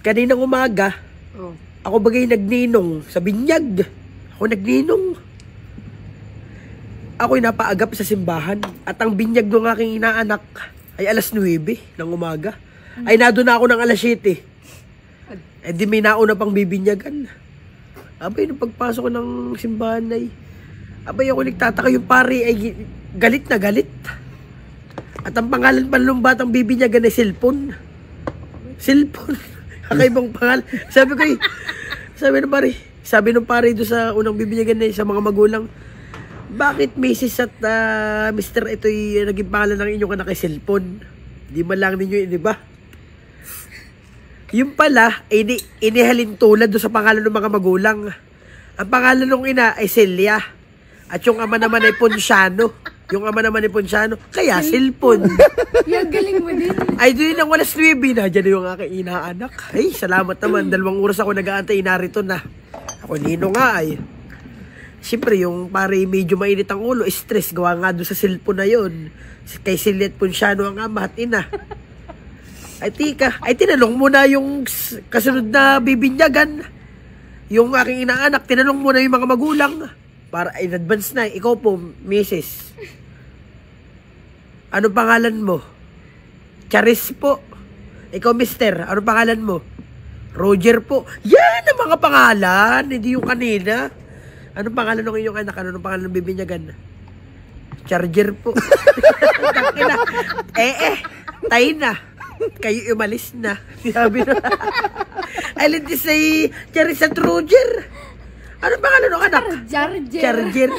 Kaninang umaga, ako bagay nagninong sa binyag. Ako nagninong. Ako'y napaagap sa simbahan. At ang binyag ng aking inaanak ay alas 9 ng umaga. Ay nado na ako ng alas 7. Eh di may nauna pang bibinyagan. Abay, nung pagpasok ko ng simbahan ay, abay ako nagtataka, yung pari ay galit na galit. At ang pangalan pa ng batang bibinyagan ay cellphone. Cellphone. Kakaibang pangalan. Sabi ng pari doon sa unang bibinyagan na sa mga magulang, bakit Mrs. at Mr. ito'y naging pangalan ng inyong anak ay cellphone? Di man lang ninyo yun, ba? Yung pala, inihalin tulad doon sa pangalan ng mga magulang. Ang pangalan ng ina ay Celia. At yung ama naman ay Ponciano. Kaya cellphone. Yung galing mo din. Ay, doon ang walas 9 na. Diyan yung aking inaanak. Ay, salamat naman. 2 oras ako nag-aantay, narito na. Ako nino nga ay. Siyempre, yung pare medyo mainit ang ulo, stress, gawa nga doon sa cellphone na yun. Kay Celia at Ponciano ang ama at ina. Ay, tika. Ay, tinanong mo na yung kasunod na bibinyagan. Yung aking inaanak, tinanong mo na yung mga magulang. Para in advance na. Ikaw po, Mrs. Ano pangalan mo? Charis po. Ikaw, Mister. Ano pangalan mo? Roger po. Yan ang mga pangalan. Hindi yung kanina. Ano pangalan ng inyong anak? Ano pangalan ng bibinyagan? Charger po. Tayo na. Kayo umalis na. Sabi na. I let you say, Charis at Roger. Ano pangalan ng anak? Charger. Charger.